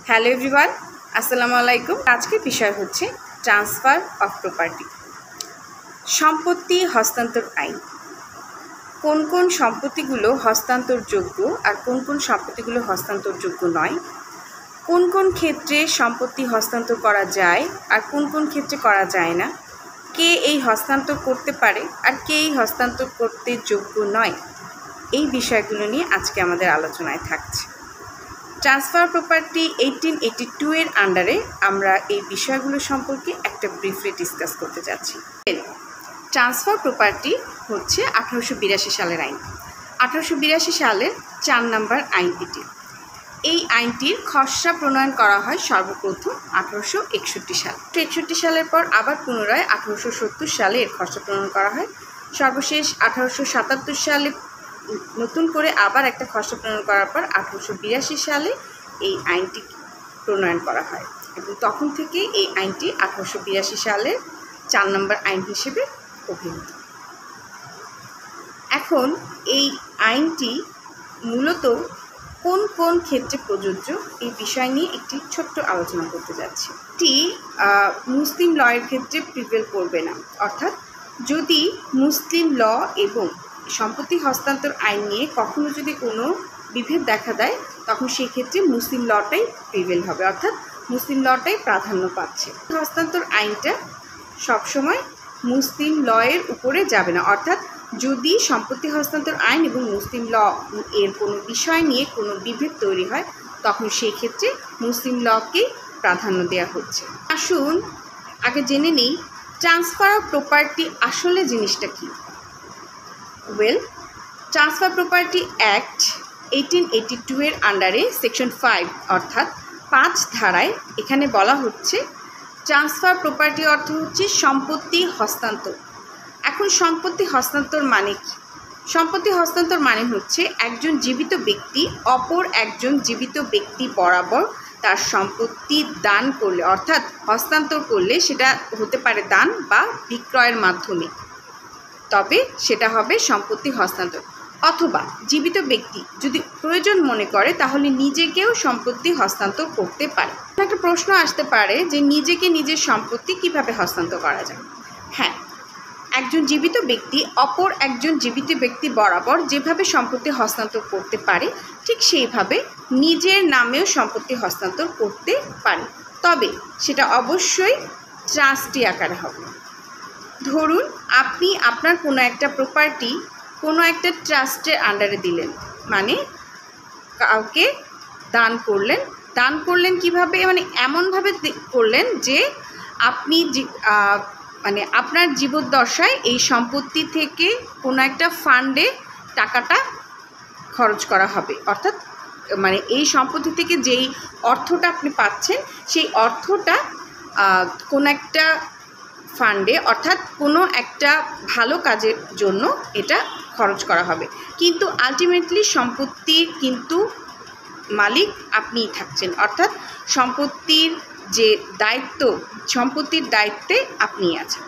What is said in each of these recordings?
Hello everyone, আসসালামু আলাইকুম। আজকের বিষয় হচ্ছে ট্রান্সফার অফ প্রপার্টি, সম্পত্তি হস্তান্তর আইন। কোন কোন সম্পত্তিগুলো হস্তান্তরযোগ্য আর কোন কোন সম্পত্তিগুলো হস্তান্তরযোগ্য নয়, কোন কোন ক্ষেত্রে সম্পত্তি হস্তান্তর করা যায় আর কোন কোন ক্ষেত্রে করা যায় না, কে এই হস্তান্তর করতে পারে আর কে এই হস্তান্তর করতে যোগ্য নয়, এই বিষয়গুলো নিয়ে আজকে আমাদের আলোচনায় থাকছে। ট্রান্সফার প্রপার্টি 1882 এর আন্ডারে আমরা এই বিষয়গুলো সম্পর্কে একটা ব্রিফলি ডিসকাস করতে যাচ্ছি। ট্রান্সফার প্রপার্টি হচ্ছে 1882 সালের আইন। 1882 সালের 4 নম্বর আইন এটি। এই আইনটির খসড়া প্রণয়ন করা হয় সর্বপ্রথম 1861 সাল। 1861 সালের পর আবার পুনরায় 1870 সালে এর খসড়া প্রণয়ন করা হয়। সর্বশেষ 1877 সালে নতুন করে আবার একটা খসড়া প্রণয়ন করার পর 1882 সালে এই আইনটি প্রণয়ন করা হয় এবং তখন থেকে এই আইনটি 1882 সালের 4 নম্বর আইন হিসেবে অভিহিত। এখন এই আইনটি মূলত কোন কোন ক্ষেত্রে প্রযোজ্য এই বিষয় নিয়ে একটি ছোট্ট আলোচনা করতে যাচ্ছি। এটি মুসলিম লয়ের ক্ষেত্রে প্রিভেল করবে না, অর্থাৎ যদি মুসলিম ল এবং সম্পত্তি হস্তান্তর আইন নিয়ে কখনো যদি কোনো বিভেদ দেখা দেয় তখন সেই ক্ষেত্রে মুসলিম লটাই প্রিভেল হবে, অর্থাৎ মুসলিম লটাই প্রাধান্য পাচ্ছে। হস্তান্তর আইনটা সবসময় মুসলিম লয়ের উপরে যাবে না, অর্থাৎ যদি সম্পত্তি হস্তান্তর আইন এবং মুসলিম ল এর কোনো বিষয় নিয়ে কোনো বিভেদ তৈরি হয় তখন সেই ক্ষেত্রে মুসলিম লকে প্রাধান্য দেওয়া হচ্ছে। আসুন আগে জেনে নেই ট্রান্সফার অফ প্রপার্টি আসলে জিনিসটা কী। ট্রান্সফার প্রপার্টি অ্যাক্ট 1882 এর আন্ডারে সেকশন 5 অর্থাৎ 5 ধারায় এখানে বলা হচ্ছে ট্রান্সফার প্রপার্টি অর্থ হচ্ছে সম্পত্তি হস্তান্তর। এখন সম্পত্তি হস্তান্তর মানে কি? সম্পত্তি হস্তান্তর মানে হচ্ছে একজন জীবিত ব্যক্তি অপর একজন জীবিত ব্যক্তি বরাবর তার সম্পত্তি দান করলে, অর্থাৎ হস্তান্তর করলে, সেটা হতে পারে দান বা বিক্রয়ের মাধ্যমে, তবে সেটা হবে সম্পত্তি হস্তান্তর। অথবা জীবিত ব্যক্তি যদি প্রয়োজন মনে করে তাহলে নিজেকেও সম্পত্তি হস্তান্তর করতে পারে। একটা প্রশ্ন আসতে পারে যে নিজেকে নিজের সম্পত্তি কিভাবে হস্তান্তর করা যায়? হ্যাঁ, একজন জীবিত ব্যক্তি অপর একজন জীবিত ব্যক্তি বরাবর যেভাবে সম্পত্তি হস্তান্তর করতে পারে ঠিক সেইভাবে নিজের নামেও সম্পত্তি হস্তান্তর করতে পারে, তবে সেটা অবশ্যই ট্রাস্টি আকারে হবে। ধরুন আপনি আপনার কোনো একটা প্রপার্টি কোনো একটা ট্রাস্টের আন্ডারে দিলেন, মানে কাউকে দান করলেন। দান করলেন কিভাবে? মানে এমনভাবে করলেন যে আপনি মানে আপনার জীবদ্দশায় এই সম্পত্তি থেকে কোনো একটা ফান্ডে টাকাটা খরচ করা হবে, অর্থাৎ মানে এই সম্পত্তি থেকে যেই অর্থটা আপনি পাচ্ছেন সেই অর্থটা কোনো একটা ফান্ডে, অর্থাৎ কোনো একটা ভালো কাজের জন্য এটা খরচ করা হবে, কিন্তু আলটিমেটলি সম্পত্তির কিন্তু মালিক আপনিই থাকছেন, অর্থাৎ সম্পত্তির যে দায়িত্ব, সম্পত্তির দায়িত্বে আপনিই আছেন।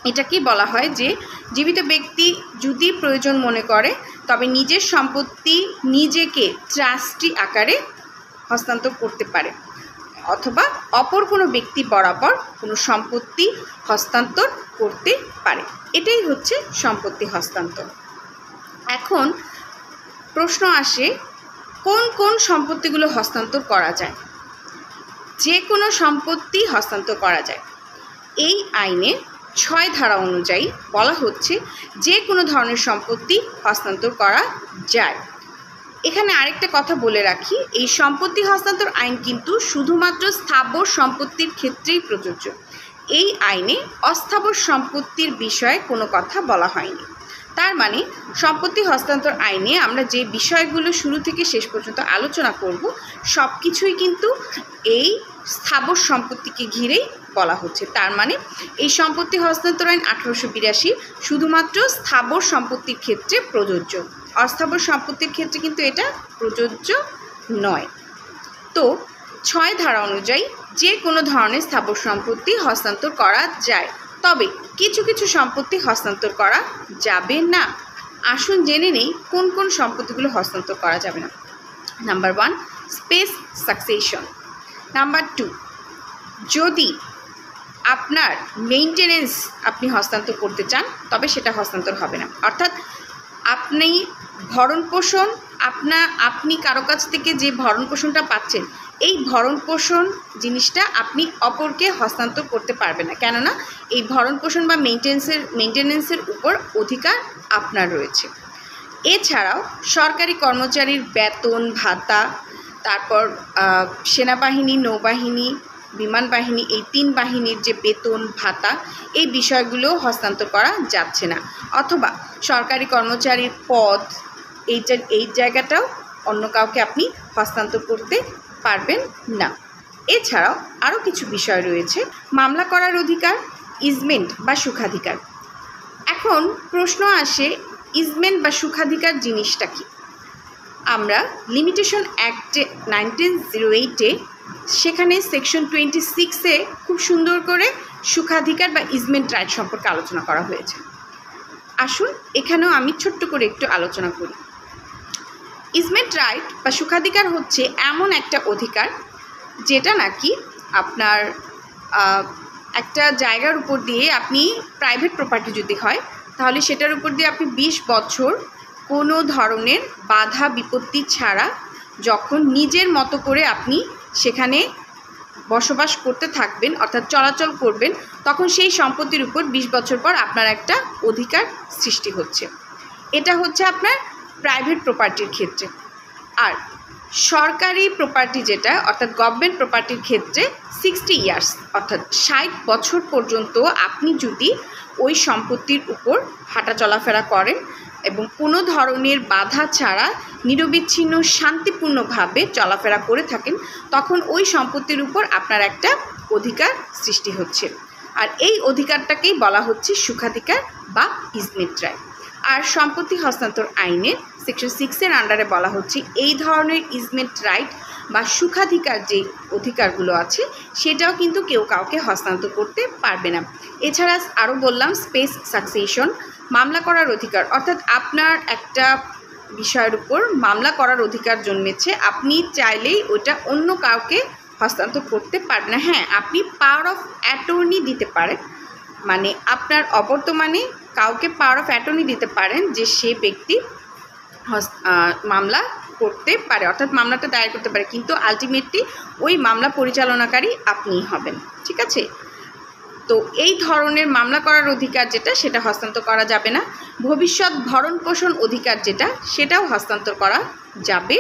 এটাকেই বলা হয় যে জীবিত ব্যক্তি যদি প্রয়োজন মনে করে তবে নিজের সম্পত্তি নিজেকে ট্রাস্টি আকারে হস্তান্তর করতে পারে অথবা অপর কোনো ব্যক্তি বরাবর কোনো সম্পত্তি হস্তান্তর করতে পারে। এটাই হচ্ছে সম্পত্তি হস্তান্তর। এখন প্রশ্ন আসে কোন কোন সম্পত্তিগুলো হস্তান্তর করা যায়? যে কোনো সম্পত্তি হস্তান্তর করা যায়। এই আইনে 6 ধারা অনুযায়ী বলা হচ্ছে যে কোনো ধরনের সম্পত্তি হস্তান্তর করা যায়। এখানে আরেকটা কথা বলে রাখি, এই সম্পত্তি হস্তান্তর আইন কিন্তু শুধুমাত্র স্থাবর সম্পত্তির ক্ষেত্রেই প্রযোজ্য। এই আইনে অস্থাবর সম্পত্তির বিষয়ে কোনো কথা বলা হয়নি। তার মানে সম্পত্তি হস্তান্তর আইনে আমরা যে বিষয়গুলো শুরু থেকে শেষ পর্যন্ত আলোচনা করব সব কিছুই কিন্তু এই স্থাবর সম্পত্তিকে ঘিরেই বলা হচ্ছে। তার মানে এই সম্পত্তি হস্তান্তর আইন 1882 শুধুমাত্র স্থাবর সম্পত্তির ক্ষেত্রে প্রযোজ্য, অস্থাবর সম্পত্তির ক্ষেত্রে কিন্তু এটা প্রযোজ্য নয়। তো 6 ধারা অনুযায়ী যে কোনো ধরনের স্থাবর সম্পত্তি হস্তান্তর করা যায়, তবে কিছু কিছু সম্পত্তি হস্তান্তর করা যাবে না। আসুন জেনে নেই কোন কোন সম্পত্তিগুলো হস্তান্তর করা যাবে না। Number 1, space succession. নাম্বার 2, যদি আপনার মেইনটেনেন্স আপনি হস্তান্তর করতে চান তবে সেটা হস্তান্তর হবে না। অর্থাৎ আপনি ভরণ পোষণ আপনি কারো কাছ থেকে যে ভরণ পোষণটা পাচ্ছেন, এই ভরণ পোষণ জিনিসটা আপনি অপরকে হস্তান্তর করতে পারবেন না, কেননা এই ভরণ পোষণ বা মেইনটেনেন্সের উপর অধিকার আপনার রয়েছে। এছাড়াও সরকারি কর্মচারীর বেতন ভাতা, তারপর সেনাবাহিনী, নৌবাহিনী, বিমান বাহিনী, এই 3 বাহিনীর যে বেতন ভাতা, এই বিষয়গুলো হস্তান্তর করা যাচ্ছে না। অথবা সরকারি কর্মচারীর পদ, এই জায়গাটাও অন্য কাউকে আপনি হস্তান্তর করতে পারবেন না। এছাড়াও আরও কিছু বিষয় রয়েছে। মামলা করার অধিকার, ইজমেন্ট বা সুখাধিকার। এখন প্রশ্ন আসে, ইজমেন্ট বা সুখাধিকার জিনিসটা কি? আমরা লিমিটেশন অ্যাক্টে 1908-এ সেখানে সেকশন 26-এ খুব সুন্দর করে সুখাধিকার বা ইজমেন্ট রাইট সম্পর্কে আলোচনা করা হয়েছে। আসুন এখানেও আমি ছোট্ট করে একটু আলোচনা করি। ইজমেন্ট রাইট বা সুখাধিকার হচ্ছে এমন একটা অধিকার যেটা নাকি আপনার একটা জায়গার উপর দিয়ে, আপনি প্রাইভেট প্রপার্টি যদি হয় তাহলে সেটার উপর দিয়ে আপনি 20 বছর কোনো ধরনের বাধা বিপত্তি ছাড়া যখন নিজের মতো করে আপনি সেখানে বসবাস করতে থাকবেন, অর্থাৎ চলাচল করবেন, তখন সেই সম্পত্তির উপর 20 বছর পর আপনার একটা অধিকার সৃষ্টি হচ্ছে। এটা হচ্ছে আপনার প্রাইভেট প্রপার্টির ক্ষেত্রে। আর সরকারি প্রপার্টি যেটা, অর্থাৎ গভর্নমেন্ট প্রপার্টির ক্ষেত্রে 60 ইয়ার্স অর্থাৎ 60 বছর পর্যন্ত আপনি যদি ওই সম্পত্তির উপর হাঁটা চলাফেরা করেন এবং কোনো ধরনের বাধা ছাড়া নিরবিচ্ছিন্ন শান্তিপূর্ণভাবে চলাফেরা করে থাকেন, তখন ওই সম্পত্তির উপর আপনার একটা অধিকার সৃষ্টি হচ্ছে। আর এই অধিকারটাকেই বলা হচ্ছে সুখাধিকার বা ইজমেন্ট রাইট। আর সম্পত্তি হস্তান্তর আইনের সেকশন 6-এর আন্ডারে বলা হচ্ছে এই ধরনের ইজমেন্ট রাইট বা সুখাধিকার যে অধিকারগুলো আছে সেটাও কিন্তু কেউ কাউকে হস্তান্তর করতে পারবে না। এছাড়া আরও বললাম স্পেস সাকসেশন, মামলা করার অধিকার, অর্থাৎ আপনার একটা বিষয়ের উপর মামলা করার অধিকার জন্মেছে, আপনি চাইলেই ওটা অন্য কাউকে হস্তান্তর করতে পারবেন না। হ্যাঁ, আপনি পাওয়ার অফ অ্যাটর্নি দিতে পারেন, মানে আপনার অবর্তমানে কাউকে পাওয়ার অফ অ্যাটর্নি দিতে পারেন যে সে ব্যক্তি মামলা করতে পারে, অর্থাৎ মামলাটা দায়ের করতে পারে, কিন্তু আলটিমেটলি ওই মামলা পরিচালনাকারী আপনিই হবেন। ঠিক আছে? তো এই ধরনের মামলা করার অধিকার যেটা, সেটা হস্তান্তর করা যাবে না। ভবিষ্যৎ ভরণ পোষণ অধিকার যেটা, সেটাও হস্তান্তর করা যাবে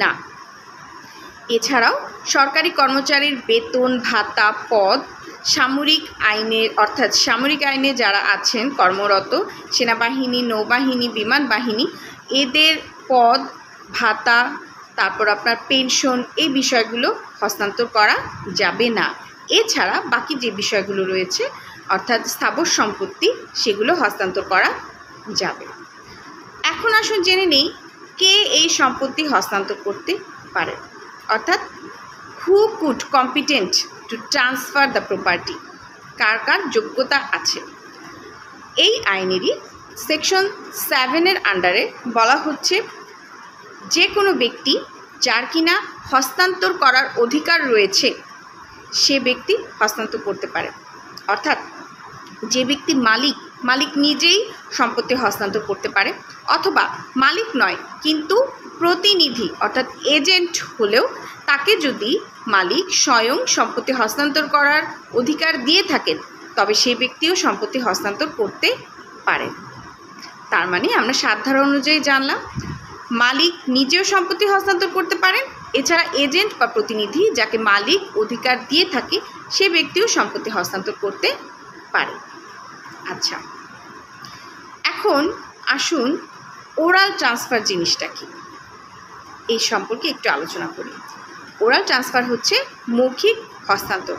না। এছাড়াও সরকারি কর্মচারীর বেতন ভাতা, পদ, সামরিক আইনের, অর্থাৎ সামরিক আইনে যারা আছেন কর্মরত, সেনাবাহিনী, নৌবাহিনী, বিমান বাহিনী, এদের পদ ভাতা, তারপর আপনার পেনশন, এই বিষয়গুলো হস্তান্তর করা যাবে না। এছাড়া বাকি যে বিষয়গুলো রয়েছে, অর্থাৎ স্থাবর সম্পত্তি, সেগুলো হস্তান্তর করা যাবে। এখন আসুন জেনে নেই কে এই সম্পত্তি হস্তান্তর করতে পারে, অর্থাৎ who could competent to transfer the property, কার কার যোগ্যতা আছে। এই আইনেরই সেকশন 7-এর আন্ডারে বলা হচ্ছে যে কোনো ব্যক্তি যার কিনা হস্তান্তর করার অধিকার রয়েছে সে ব্যক্তি হস্তান্তর করতে পারে। অর্থাৎ যে ব্যক্তি মালিক নিজেই সম্পত্তি হস্তান্তর করতে পারে, অথবা মালিক নয় কিন্তু প্রতিনিধি অর্থাৎ এজেন্ট হলেও তাকে যদি মালিক স্বয়ং সম্পত্তি হস্তান্তর করার অধিকার দিয়ে থাকেন তবে সেই ব্যক্তিও সম্পত্তি হস্তান্তর করতে পারেন। তার মানে আমরা সাধারণ অনুযায়ী জানলাম মালিক নিজেও সম্পত্তি হস্তান্তর করতে পারেন, এছাড়া এজেন্ট বা প্রতিনিধি যাকে মালিক অধিকার দিয়ে থাকে সে ব্যক্তিও সম্পত্তি হস্তান্তর করতে পারে। আচ্ছা, এখন আসুন ওরাল ট্রান্সফার জিনিসটা কি এই সম্পর্কে একটু আলোচনা করি। ওরাল ট্রান্সফার হচ্ছে মৌখিক হস্তান্তর।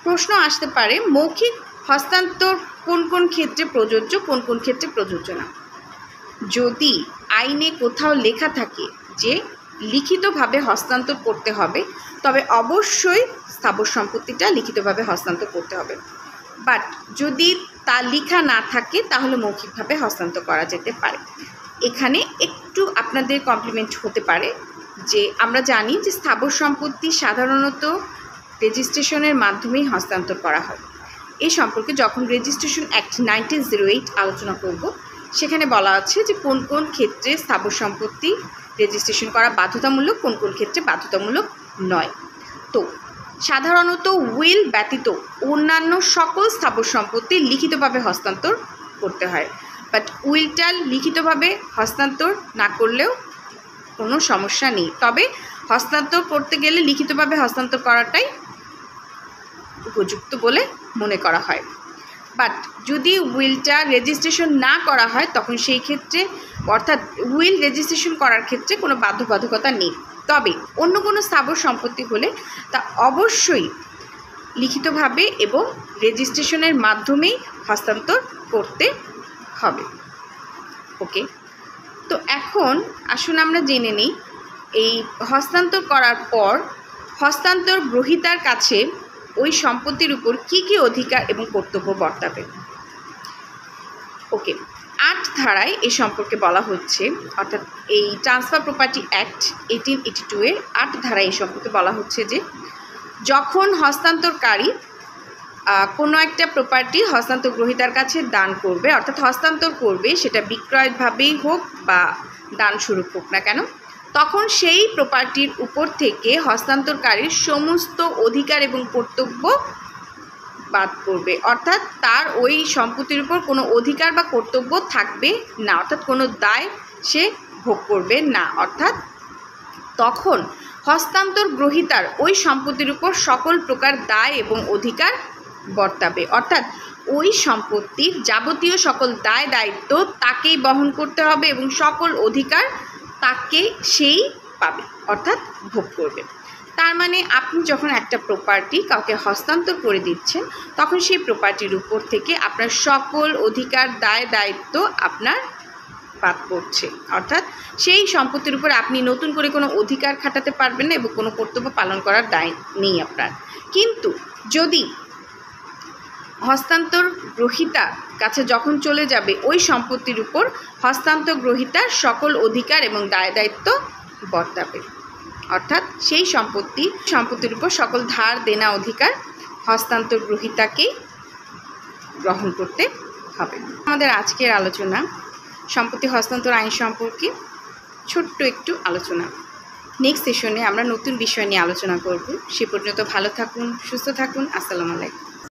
প্রশ্ন আসতে পারে মৌখিক হস্তান্তর কোন কোন ক্ষেত্রে প্রযোজ্য, কোন কোন ক্ষেত্রে প্রযোজ্য না। যদি আইনে কোথাও লেখা থাকে যে লিখিতভাবে হস্তান্তর করতে হবে তবে অবশ্যই স্থাবর সম্পত্তিটা লিখিতভাবে হস্তান্তর করতে হবে। বাট যদি তা লেখা না থাকে তাহলে মৌখিকভাবে হস্তান্তর করা যেতে পারে। এখানে একটু আপনাদের কমপ্লিমেন্ট হতে পারে যে আমরা জানি যে স্থাবর সম্পত্তি সাধারণত রেজিস্ট্রেশনের মাধ্যমেই হস্তান্তর করা হয়। এই সম্পর্কে যখন রেজিস্ট্রেশন অ্যাক্ট 1908 আলোচনা করব, সেখানে বলা আছে যে কোন কোন ক্ষেত্রে স্থাবর সম্পত্তি রেজিস্ট্রেশন করা বাধ্যতামূলক, কোন কোন ক্ষেত্রে বাধ্যতামূলক নয়। তো সাধারণত উইল ব্যতীত অন্যান্য সকল স্থাবর সম্পত্তি লিখিতভাবে হস্তান্তর করতে হয়, বাট উইলটা লিখিতভাবে হস্তান্তর না করলেও কোনো সমস্যা নেই, তবে হস্তান্তর করতে গেলে লিখিতভাবে হস্তান্তর করাটাই উপযুক্ত বলে মনে করা হয়। বাট যদি উইলটা রেজিস্ট্রেশন না করা হয় তখন সেই ক্ষেত্রে, অর্থাৎ উইল রেজিস্ট্রেশন করার ক্ষেত্রে কোনো বাধ্যবাধকতা নেই, তবে অন্য কোনো স্থাবর সম্পত্তি হলে তা অবশ্যই লিখিতভাবে এবং রেজিস্ট্রেশনের মাধ্যমেই হস্তান্তর করতে হবে। ওকে, তো এখন আসুন আমরা জেনে নিই এই হস্তান্তর করার পর হস্তান্তর গ্রহীতার কাছে ওই সম্পত্তির উপর কী কী অধিকার এবং কর্তব্য বর্তাবে। ওকে, 8 ধারায় এ সম্পর্কে বলা হচ্ছে, অর্থাৎ এই ট্রান্সফার প্রপার্টি অ্যাক্ট 1882 এর 8 ধারায় এ সম্পর্কে বলা হচ্ছে যে যখন হস্তান্তরকারী কোনো একটা প্রপার্টি হস্তান্তর গ্রহীতার কাছে দান করবে, অর্থাৎ হস্তান্তর করবে, সেটা বিক্রয়ভাবেই হোক বা দান স্বরূপ হোক না কেন, তখন সেই প্রপার্টির উপর থেকে হস্তান্তরকারীর সমস্ত অধিকার এবং কর্তব্য বাদ পড়বে, অর্থাৎ তার ওই সম্পত্তির উপর কোনো অধিকার বা কর্তব্য থাকবে না, অর্থাৎ কোনো দায় সে ভোগ করবে না, অর্থাৎ তখন হস্তান্তর গ্রহীতার ওই সম্পত্তির উপর সকল প্রকার দায় এবং অধিকার বর্তাবে, অর্থাৎ ওই সম্পত্তির যাবতীয় সকল দায় দায়িত্ব তাকেই বহন করতে হবে এবং সকল অধিকার তাকে সেই পাবে, অর্থাৎ ভোগ করবে। তার মানে আপনি যখন একটা প্রপার্টি কাউকে হস্তান্তর করে দিচ্ছেন তখন সেই প্রপার্টির উপর থেকে আপনার সকল অধিকার দায় দায়িত্ব আপনার বাদ পড়ছে, অর্থাৎ সেই সম্পত্তির উপর আপনি নতুন করে কোনো অধিকার খাটাতে পারবেন না এবং কোনো কর্তব্য পালন করার দায় নেই আপনার। কিন্তু যদি হস্তান্তর গ্রহীতা কাছে যখন চলে যাবে ওই সম্পত্তির উপর হস্তান্তর গ্রহীতার সকল অধিকার এবং দায় দায়িত্ব বর্তাবে, অর্থাৎ সেই সম্পত্তির উপর সকল ধার দেনা অধিকার হস্তান্তর গ্রহীতাকেই গ্রহণ করতে হবে। আমাদের আজকের আলোচনা সম্পত্তি হস্তান্তর আইন সম্পর্কে ছোট্ট একটু আলোচনা। নেক্সট সেশনে আমরা নতুন বিষয় নিয়ে আলোচনা করব। সে পর্যন্ত ভালো থাকুন, সুস্থ থাকুন। আসসালামু আলাইকুম।